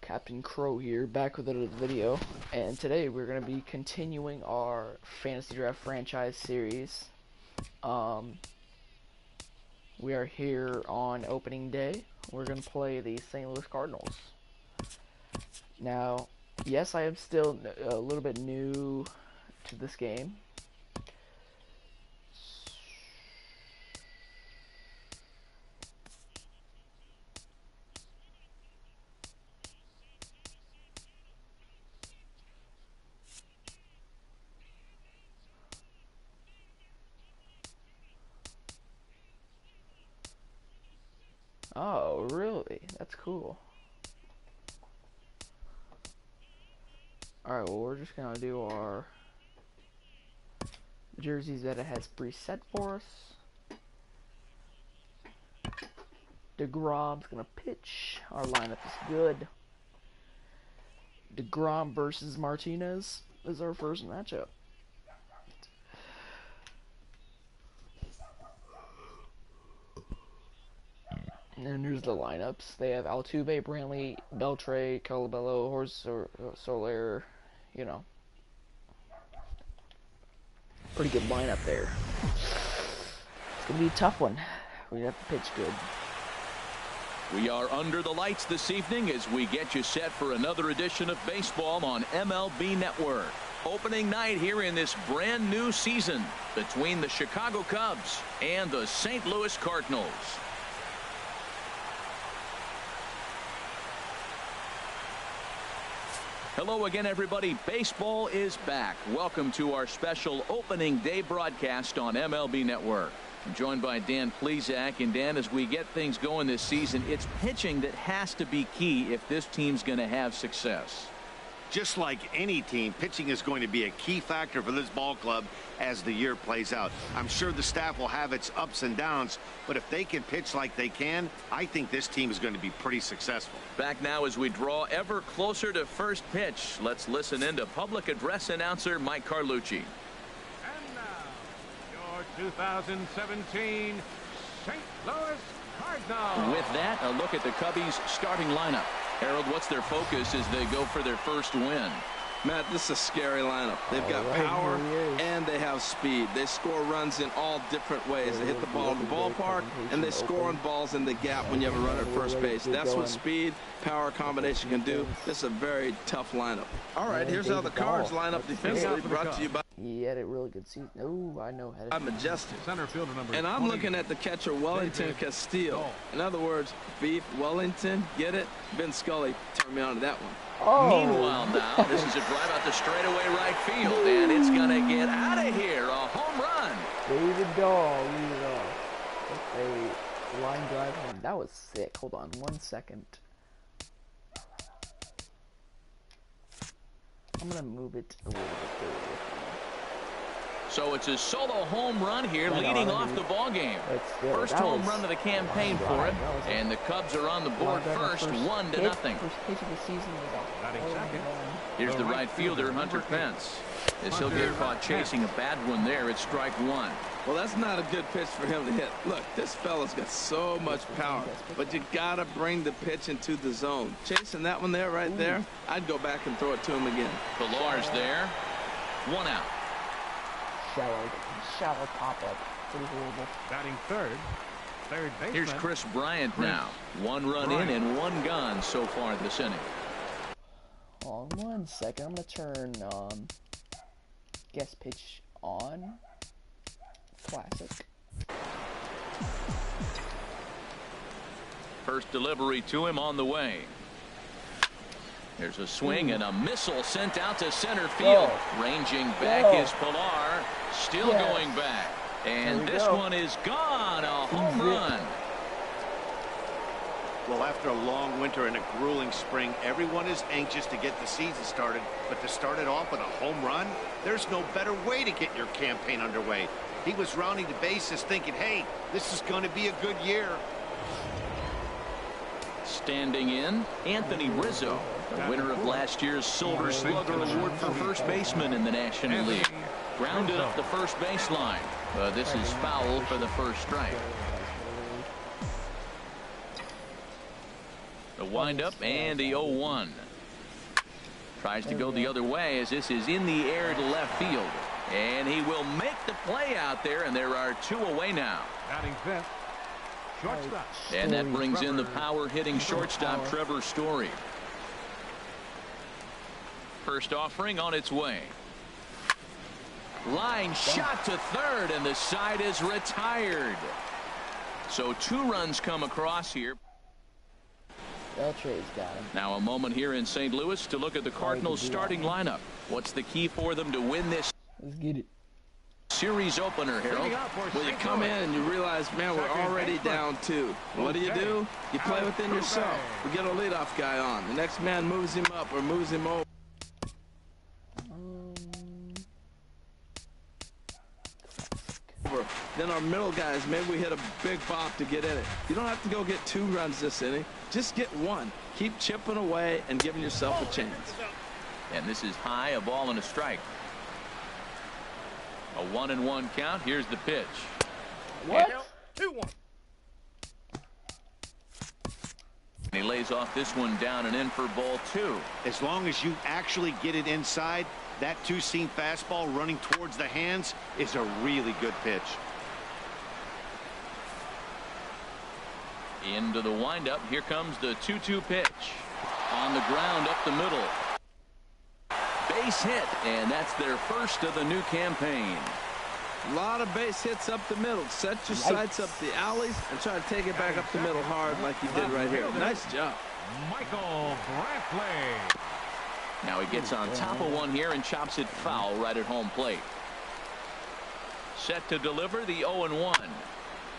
Captain Crow here, back with another video, and today we're going to be continuing our Fantasy Draft franchise series. We are here on opening day. We're going to play the St. Louis Cardinals. Now, yes, I am still a little bit new to this game. Oh, really? That's cool. Alright, well, we're just gonna do our jerseys that it has preset for us. DeGrom's gonna pitch. Our lineup is good. DeGrom versus Martinez is our first matchup. And then here's the lineups. They have Altuve, Brantley, Beltre, Colabello, Horse, Soler, you know. Pretty good lineup there. It's going to be a tough one. We have to pitch good. We are under the lights this evening as we get you set for another edition of baseball on MLB Network. Opening night here in this brand new season between the Chicago Cubs and the St. Louis Cardinals. Hello again, everybody. Baseball is back. Welcome to our special opening day broadcast on MLB Network. I'm joined by Dan Plesac. And Dan, as we get things going this season, it's pitching that has to be key if this team's going to have success. Just like any team, pitching is going to be a key factor for this ball club as the year plays out. I'm sure the staff will have its ups and downs, but if they can pitch like they can, I think this team is going to be pretty successful. Back now as we draw ever closer to first pitch. Let's listen in to public address announcer Mike Carlucci. And now, your 2017 St. Louis Cardinals. With that, a look at the Cubbies' starting lineup. Harold, what's their focus as they go for their first win? Matt, this is a scary lineup. They've got power and they have speed. They score runs in all different ways. They hit the ball in the ballpark and they score on balls in the gap when you have a runner at first base. That's what speed, power combination can do. This is a very tough lineup. All right, here's how the Cards line up defensively, brought to you by... He had a really good season. Oh, I know how to... I'm Majestic. Center fielder number and I'm 20. looking at the catcher Wellington Castillo. In other words, Beef Wellington, get it? Ben Scully turned me on to that one. Oh. Meanwhile now, this is a drive out to straightaway right field, and it's going to get out of here. A home run. David Dahl lead it off. That's a line drive home. That was sick. Hold on 1 second. I'm going to move it a little bit further. So it's a solo home run here, leading off the ball game. First home run of the campaign for him, and the Cubs are on the board first, 1-0. First pitch of the season was Here's the right fielder, Hunter Pence. As he'll get caught chasing a bad one there, it's strike one. Well, that's not a good pitch for him to hit. Look, this fella's got so much power, but you got to bring the pitch into the zone. Chasing that one there, right there, I'd go back and throw it to him again. Pillar's there, 1 out. Shallow pop-up. Pretty horrible. Batting third baseman. Here's Chris Bryant now. 1 run in and 1 gone so far this inning. Hold on 1 second. I'm going to turn guest pitch on. Classic. First delivery to him on the way. There's a swing and a missile sent out to center field. Ranging back is Pilar. Still going back. And this one is gone. A home run. Well, after a long winter and a grueling spring, everyone is anxious to get the season started. But to start it off with a home run, there's no better way to get your campaign underway. He was rounding the bases thinking, hey, this is going to be a good year. Standing in, Anthony Rizzo, the winner of last year's Silver Slugger Award for first baseman in the National League. Grounded up the first baseline. This is foul for the first strike. The windup and the 0-1. Tries to go the other way as this is in the air to left field. And he will make the play out there, and there are 2 away now. Batting fifth. Shortstop. And that brings in the power-hitting shortstop, Trevor Story. First offering on its way. Line shot to third, and the side is retired. So 2 runs come across here. Beltre's got him. Now a moment here in St. Louis to look at the Cardinals starting lineup. What's the key for them to win this Let's get it. series opener, Harold? Well, you come in and you realize, man, we're already down 2. What do? You play within yourself. We get a leadoff guy on. The next man moves him up or moves him over. Then our middle guys, maybe we hit a big pop to get in it. You don't have to go get 2 runs this inning. Just get 1. Keep chipping away and giving yourself a chance. And this is high, a ball and a strike. A 1-1 count. Here's the pitch. What? 2-1. And he lays off this one down and in for ball 2. As long as you actually get it inside, that 2-seam fastball running towards the hands is a really good pitch. Into the windup. Here comes the 2-2 pitch. On the ground up the middle. Base hit, and that's their first of the new campaign. A lot of base hits up the middle. Set your sights up the alleys and try to take it back up the middle hard like you did right here. Nice job. Michael Brantley. Now he gets on top of one here and chops it foul right at home plate. Set to deliver the 0-1.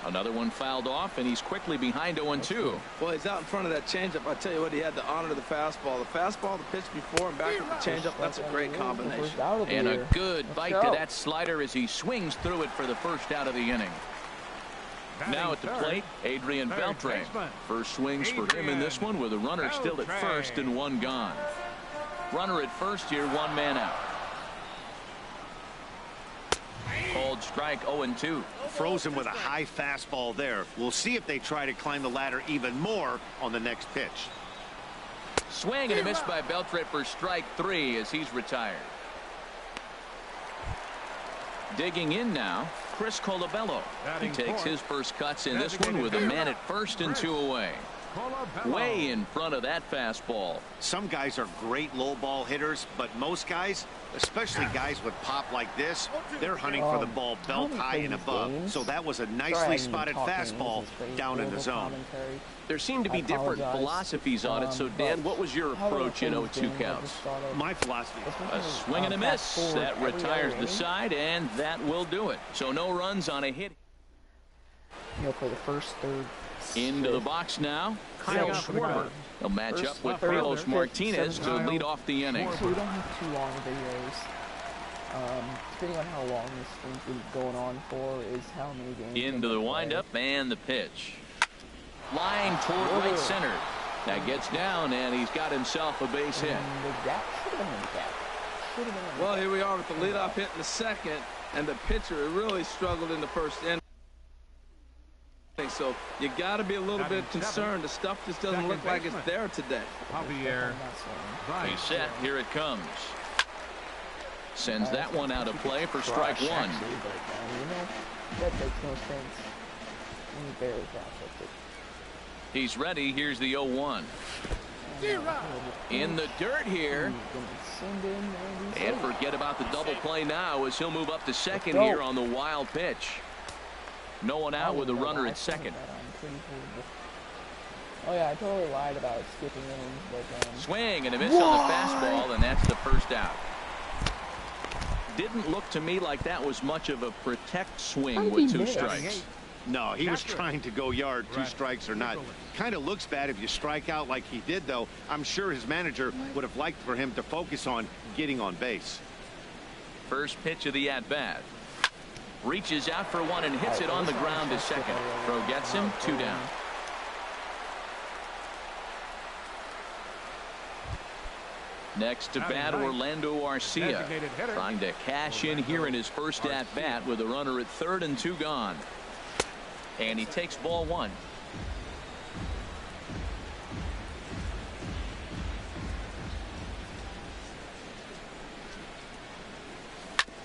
Another one fouled off, and he's quickly behind 0-2. Well, he's out in front of that changeup. I tell you what, he had the honor of the fastball. The fastball, the pitch before, and back with the changeup. That's a great combination. And a good bite to that slider as he swings through it for the first out of the inning. Now at the plate, Adrian Beltre. First swings for him in this one with a runner still at first and 1 gone. Runner at first here, 1 man out. Called strike 0-2. Frozen with a high fastball there. We'll see if they try to climb the ladder even more on the next pitch. Swing and a miss by Beltre for strike 3 as he's retired. Digging in now, Chris Colabello. He takes his first cuts in this one with a man at first and 2 away. Way in front of that fastball. Some guys are great low ball hitters, but most guys, especially guys with pop like this, they're hunting for the ball belt high and above. So that was a nicely spotted fastball down in the zone. There seem to be different philosophies on it. So, Dan, what was your approach in 0-2 counts? My philosophy. A swing and a miss. That retires the side, and that will do it. So no runs on a hit. He'll play the first, third. Into the box now, Kyle Schwarber. He'll match up with Carlos Martinez to lead off the inning. So we don't have too long videos. Depending on how long this thing's been going on for is how many games. Into the windup and the pitch. Line toward right center. That gets down, and he's got himself a base hit. Well, here we are with the leadoff hit in the second, and the pitcher really struggled in the first inning. So you got to be a little bit concerned. The stuff just doesn't look like it's there today. Javier. He's set. Here it comes. Sends that one out of play for strike 1. That makes no sense. He barely processed it. He's ready. Here's the 0-1. In the dirt here. And forget about the double play now as he'll move up to second here on the wild pitch. No one out with a runner at second. Oh yeah, I totally lied about skipping innings, but swing and a miss on the fastball, and that's the first out. Didn't look to me like that was much of a protect swing with 2 strikes. No, he was trying to go yard, 2 strikes or not. Kind of looks bad if you strike out like he did, though. I'm sure his manager would have liked for him to focus on getting on base. First pitch of the at-bat. Reaches out for one and hits it on the ground to second. Throw gets him, 2 down. Next to bat, Orlando Arcia, trying to cash in here in his first at-bat with a runner at third and 2 gone. And he takes ball 1.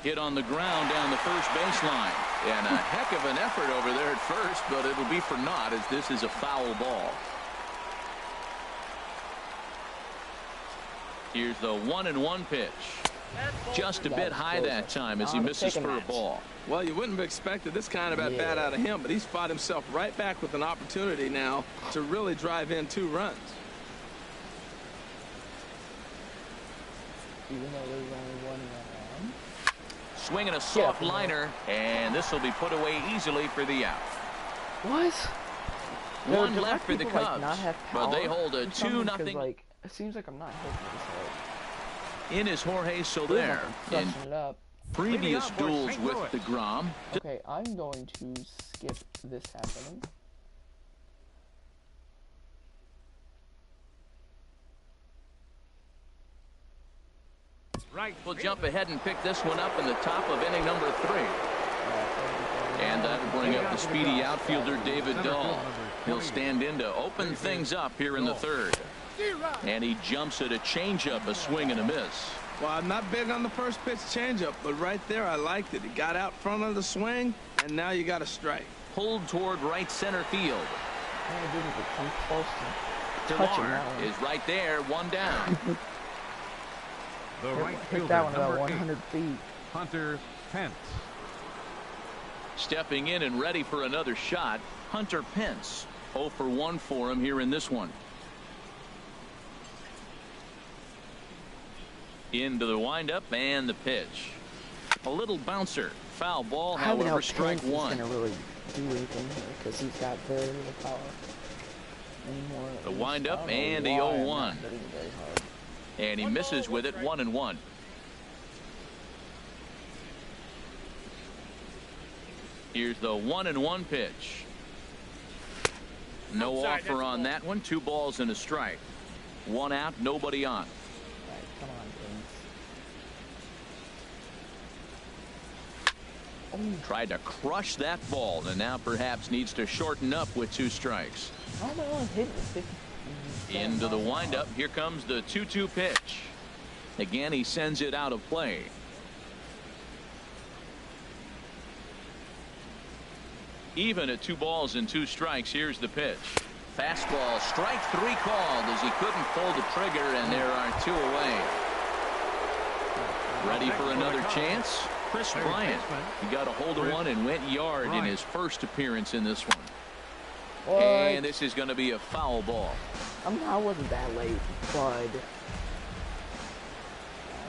Hit on the ground down the first baseline. And a heck of an effort over there at first, but it'll be for naught as this is a foul ball. Here's the 1-1 pitch. Just a bit high that time as he misses for a ball. Well, you wouldn't have expected this kind of at bat out of him, but he's fought himself right back with an opportunity now to really drive in 2 runs. Even though there's only 1 run. Swinging a soft liner, and this will be put away easily for the out. What? One left for the Cubs, but they hold a 2-0. Like, it seems like I'm not hitting this In is Jorge Soler. In previous duels with DeGrom. Okay, I'm going to skip this happening. We'll jump ahead and pick this one up in the top of inning number 3. And that'll bring up the speedy outfielder David Dahl. He'll stand in to open things up here in the 3rd. And he jumps at a changeup, a swing and a miss. Well, I'm not big on the first pitch changeup, but right there I liked it. He got out front of the swing, and now you got a strike. Pulled toward right center field. I didn't even come close to touching that one. Is right there, 1 down. The right Hit fielder, that one about number 100 8, feet. Hunter Pence. Stepping in and ready for another shot, Hunter Pence. 0 for 1 for him here in this one. Into the windup and the pitch. A little bouncer. Foul ball, however, strike 1. Gonna really do anything here because he's got very little power anymore. The windup and the 0-1. And he misses with it, 1-1. Here's the 1-1 pitch. No offer on that one. 2 balls and a strike. 1 out, nobody on. Come on, Tried to crush that ball and now perhaps needs to shorten up with 2 strikes. How am I only hitting 50? Into the windup. Here comes the 2-2 pitch. Again, he sends it out of play. Even at 2 balls and 2 strikes. Here's the pitch. Fastball, strike 3 called as he couldn't pull the trigger, and there are 2 away. Ready for another chance? Chris Bryant. He got a hold of one and went yard in his first appearance in this one. What? And this is going to be a foul ball. I mean, I wasn't that late, bud.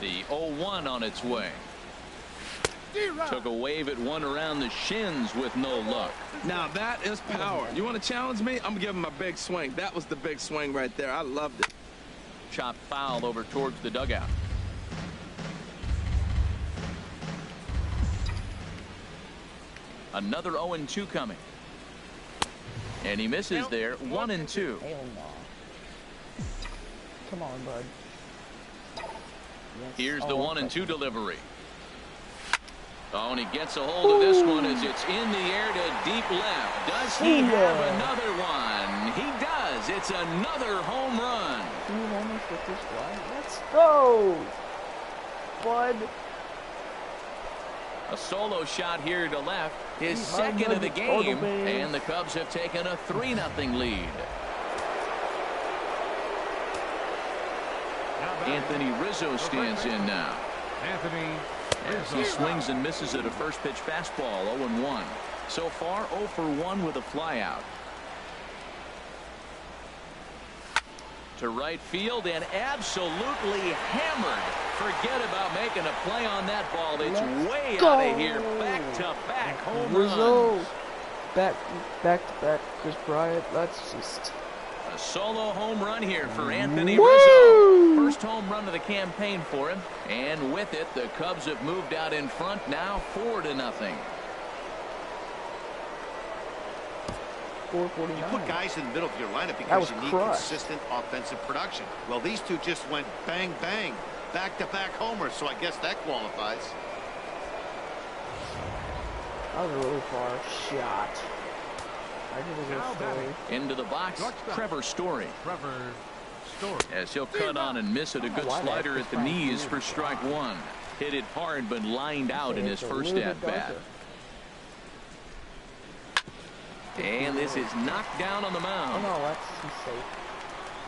The 0-1 on its way. Took a wave at one around the shins with no luck. Now that is power. You want to challenge me? I'm giving him a big swing. That was the big swing right there. I loved it. Chopped foul over towards the dugout. Another 0-2 coming. And he misses there, 1-2. Hell no. Come on, bud. Yes. Here's the 1-2 delivery. Oh, and he gets a hold of this one as it's in the air to deep left. Does he have another one? He does. It's another home run. Let's go, bud. A solo shot here to left. His second of the game. And the Cubs have taken a 3-0 lead. Anthony Rizzo stands in now. Anthony As he swings and misses at a first pitch fastball, 0-1. So far, 0 for 1 with a flyout. To right field and absolutely hammered. Forget about making a play on that ball. It's way out of here. Back-to-back home runs. Back-to-back Chris Bryant. That's just... A solo home run here for Anthony Rizzo. First home run of the campaign for him. And with it, the Cubs have moved out in front now 4-0. 449. You put guys in the middle of your lineup because you need consistent offensive production. Well, these two just went bang, bang. Back-to-back homers, so I guess that qualifies. That was a really far shot. Into the box, Trevor Story. As he'll cut on and miss it, a good slider at the knees for strike 1. Hit it hard, but lined out in his first at-bat. And this is knocked down on the mound. Oh, no, that's safe.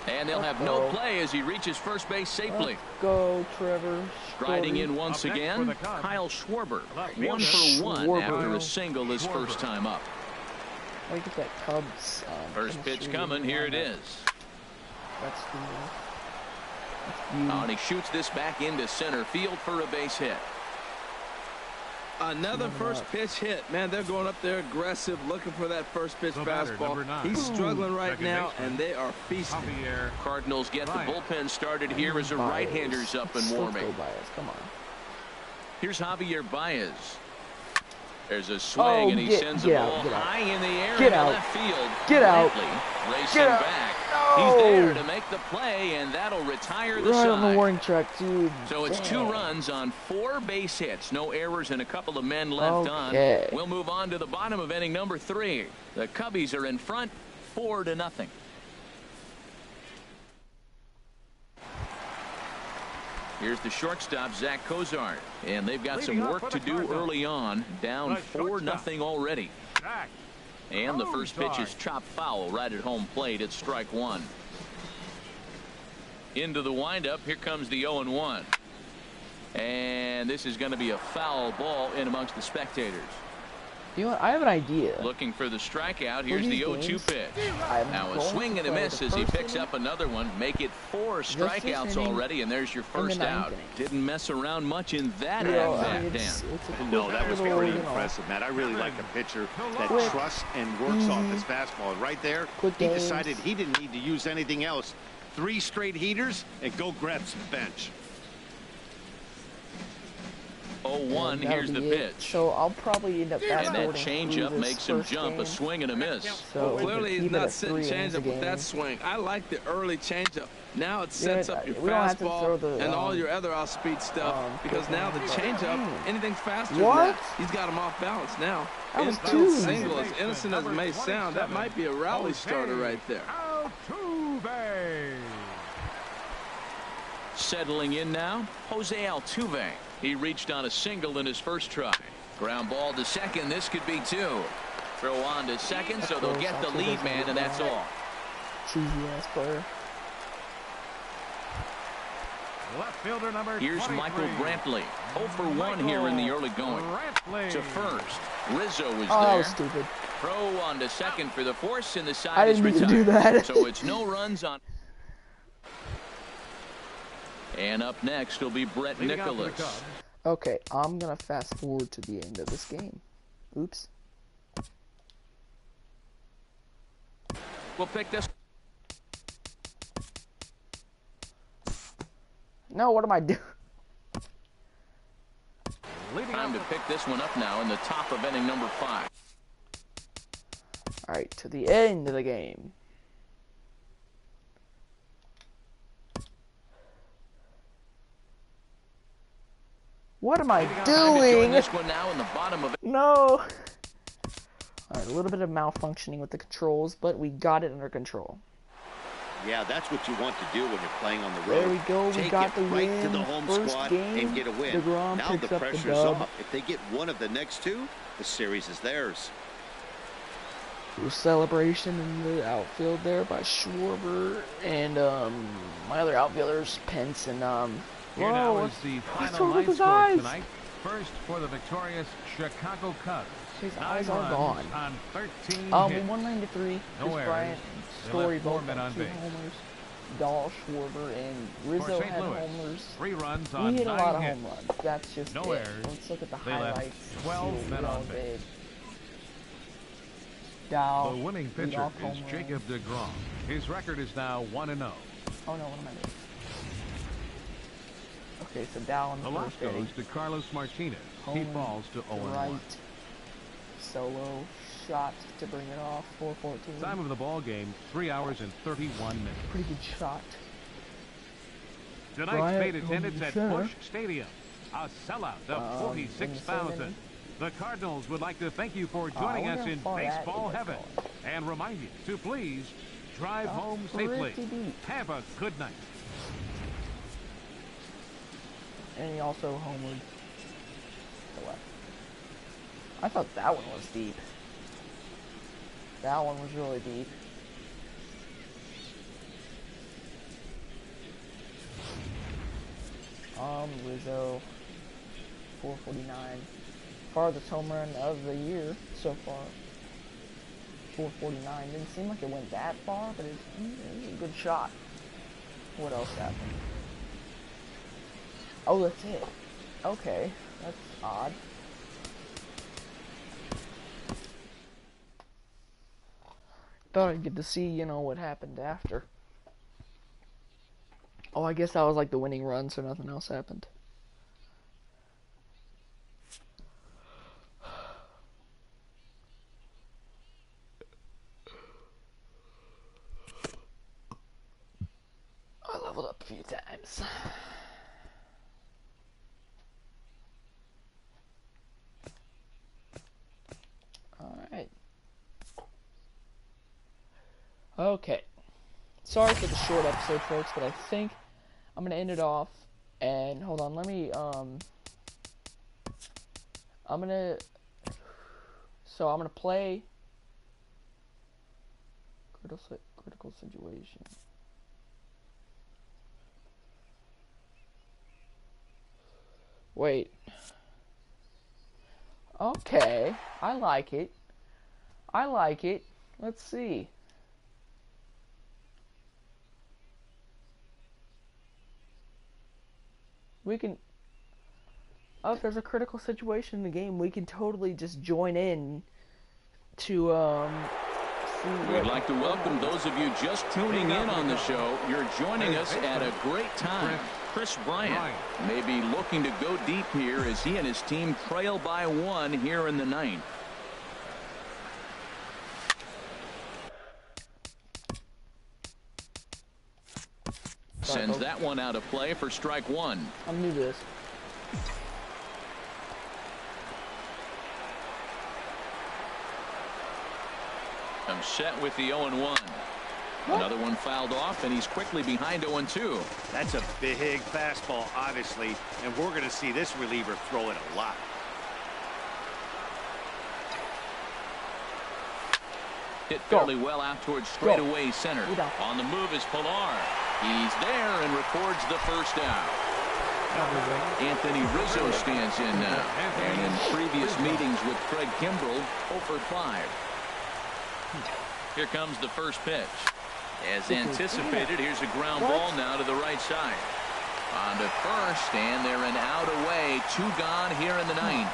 And they'll have no play as he reaches first base safely. Let's go, Trevor. Striding in once again, Kyle Schwarber. 1 for 1 after a single his first time up. Look at that Cubs. First pitch coming. Here it is. That's cool. And he shoots this back into center field for a base hit. Another first pitch hit. Man, they're going up there aggressive, looking for that first pitch fastball. He's struggling right now, and they are feasting. Cardinals get the bullpen started here as a right-hander's up and warming. Come on. Here's Javier Baez. There's a swing, and he sends the ball high in the air into left field. Get out. Racing back. He's there to make the play, and that'll retire the side. On the warning track, dude. So it's 2 runs on 4 base hits. No errors and a couple of men left on. We'll move on to the bottom of inning number 3. The Cubbies are in front, 4-0. Here's the shortstop, Zach Cozart. And they've got some work to do early on. Down 4-0 already. And the first pitch is chopped foul right at home plate at strike 1. Into the windup. Here comes the 0-1. And this is going to be a foul ball in amongst the spectators. You know what? I have an idea. Looking for the strikeout. Here's the 0-2 pitch. Now a swing and a miss as he picks up another one. Make it 4 strikeouts already, and there's your first out. Didn't mess around much in that at-bat, Dan. No, that was pretty impressive, Matt. I really like a pitcher that trusts and works off his fastball. Right there, he decided he didn't need to use anything else. 3 straight heaters and go grab some bench. 0-1, here's the pitch. So I'll probably end up fast forwarding. And that changeup makes him jump, a swing and a miss. So clearly he's not sitting changeup with that swing. I like the early changeup. Now it sets up your fastball and all your other off-speed stuff because now the changeup, anything's faster than that. He's got him off balance now. Infield single, as innocent as it may sound, that might be a rally starter right there. Settling in now, Jose Altuve. He reached on a single in his first try. Ground ball to second. This could be 2. Throw on to second, so they'll get the lead man, and that's all. Cheesy ass player. Left fielder number Here's 23. Michael Brantley. 0 for 1 here in the early going. To first. Rizzo is there. That was stupid. Throw on to second for the force, and the side I is didn't retired. mean to do that. So it's no runs on. And up next will be Brett Nicholas. Okay, I'm going to fast forward to the end of this game. Oops. We'll pick this. No, what am I doing? Time to pick this one up now in the top of inning number 5. Alright, to the end of the game. What am I doing? This one now in the bottom of it. No. Alright, a little bit of malfunctioning with the controls, but we got it under control. Yeah, that's what you want to do when you're playing on the road. There we go. We got the right win. to the home First squad game, and get a win. Now the pressure's off. If they get one of the next 2, the series is theirs. Celebration in the outfield there by Schwarber and my other outfielders, Pence and Here now is the final line score tonight. First for the victorious Chicago Cubs. His eyes are gone. On 13 we hits. won 9-3. No Chris errors. Bryant, They Story left 4 both men had on 2 base. homers. Dahl, Schwarber, and For Rizzo St. had Louis, homers. 3 runs on We hit a 9 lot of hits. home runs. That's just No it. errors. Let's look at the They left highlights. 12 see what men we all on base. did. Dahl, The winning pitcher leadoff is home run. Jacob deGrom. His record is now 1-0. Oh no, what am I doing? Okay, so Dahl on The the loss first goes inning. to Carlos Martinez. He Home falls to 0-1. right. Solo shot to bring it off. 4-14. Time of the ball game, 3 hours and 31 minutes. Pretty good shot. Tonight's Bryant paid attendance at center. Busch Stadium. A sellout of 46,000. The Cardinals would like to thank you for joining us in baseball heaven and remind you to please drive home safely. Pretty deep. Have a good night. And he also homered to left. I thought that one was deep. That one was really deep. Rizzo, 449. Farthest home run of the year so far. 449. Didn't seem like it went that far, but it was a good shot. What else happened? Oh, that's it. Okay, that's odd. Thought I'd get to see, you know, what happened after. Oh, I guess that was like the winning run, so nothing else happened. I leveled up a few times. Alright. Okay. Sorry for the short episode, folks, but I think I'm gonna end it off. And hold on, let me I'm gonna play critical situation. Wait. Okay, I like it. I like it. Let's see. We can... Oh, if there's a critical situation in the game, we can totally just join in to, We'd like to welcome those of you just tuning in on the show. You're joining us at a great time. Chris Bryant may be looking to go deep here as he and his team trail by 1 here in the 9th. Sends that one out of play for strike 1. I'm new to this. I'm set with the 0-1. Another one fouled off, and he's quickly behind 0-2. That's a big fastball, obviously, and we're going to see this reliever throw it a lot. Hit fairly well out towards straightaway center. On the move is Pilar. He's there and records the first out. Anthony Rizzo stands in now. And in previous meetings with Craig Kimbrell, 0 for 5. Here comes the first pitch. As anticipated, here's a ground ball now to the right side. On to first, and they're an out away. 2 gone here in the 9th.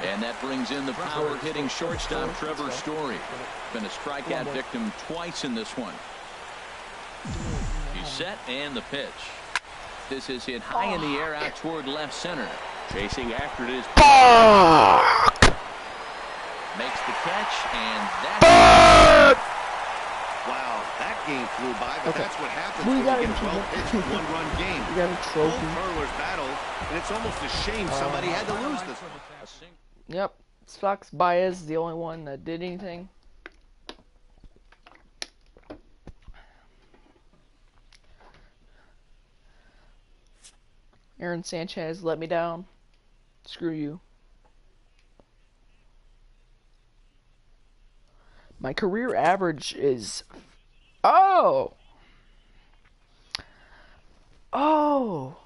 And that brings in the power-hitting shortstop Trevor Story. Been a strikeout victim twice in this one. He's set, and the pitch. This is hit high in the air out toward left center. Chasing after it is. Makes the catch, and that's... Wow, that game flew by, but that's what happens when you get a well-pitched one-run game. We got a trophy. Both hurlers battled, and it's almost a shame somebody had to lose this one. Yep, sucks. Baez is the only one that did anything. Aaron Sanchez let me down. Screw you. My career average is... Oh! Oh!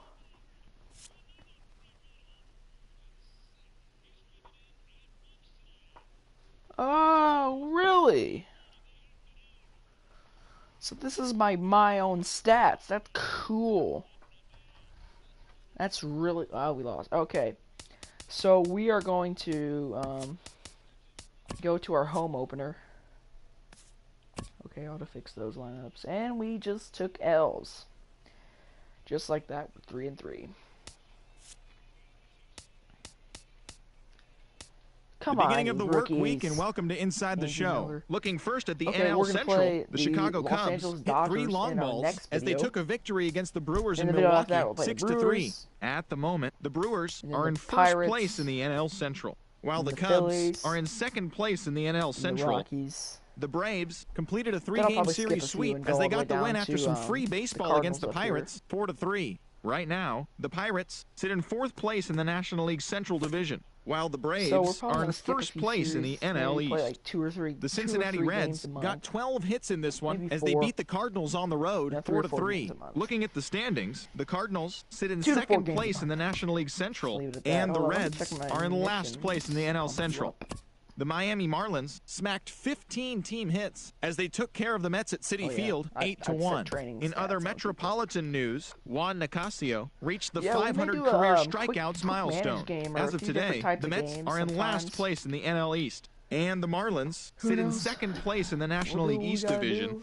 Oh, really? So this is my own stats. That's cool. That's really... Oh, we lost. Okay. So we are going to go to our home opener. Okay, I ought to fix those lineups. And we just took L's. Just like that, 3-3. Come on, beginning of the work rookies. week, and welcome to Inside the Show. Miller. Looking first at the Okay, NL we're gonna Central, play the Chicago Los Cubs Angeles hit Dodgers 3 long in our balls next as they video. took a victory against the Brewers In in the video after Milwaukee, that, we'll play the 6-3. Brewers. At the moment, the Brewers And then are the in first Pirates. place in the NL Central, while the the Cubs Phillies. are in second place in the NL And the Central. Rockies. The Braves completed a Then I'll 3-game probably skip a series few sweep and go as they all the way got the win down after to, some free the baseball Cardinals against the up here. Pirates, 4-3. Right now, the Pirates sit in 4th place in the National League Central Division, while the Braves So we're probably are in gonna skip a 1st few place in the series, NL maybe East. play like two or three The Cincinnati games Reds a month. got 12 hits in this one Maybe as they 4. beat the Cardinals on the road Yeah, 3 or 4 4-3. games a month. Looking at the standings, the Cardinals sit in 2 to 4 2nd games a place in the month. National League Central, Leave it at that. and the Hold on, let me Reds check my are in last mission. place in the NL I'll Central. look. The Miami Marlins smacked 15 team hits as they took care of the Mets at Citi Oh, yeah. Field I'd 8-1. set training In stats other on metropolitan news, Juan Nicasio reached the Yeah, we may 500 do a, career quick strikeouts manage milestone. game or As a of few different today, types the of Mets games are in last sometimes. place in the NL East, and the Marlins sit in knows? 2nd place in the National We'll do League what we East gotta Division. do.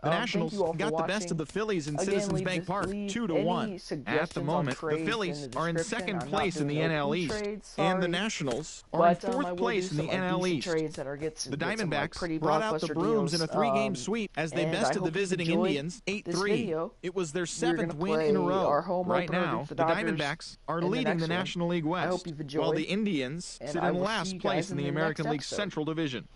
The Thank Nationals you all for got the best of watching. the Phillies in Again, Citizens leave Bank this- Park leave 2-1. any At the suggestions on moment, the trades in Phillies the are in description. 2nd I'm place not in the doing NL OP East, trades, and the sorry. Nationals are But in 4th I will place do in the some, like, NL decent East. trades that are The get some, like, Diamondbacks pretty brought out the blockbuster Brooms deals. in a 3-game sweep as they and I bested the hope you've visiting enjoyed Indians this 8-3. video. It was their We're gonna 7th win in a play row. our home Right opener now, against the the Dodgers Diamondbacks are in the leading the next one. National League West, I hope you've while enjoyed, the Indians and sit I in will see last you place guys in in the the American next League episode. Central Division.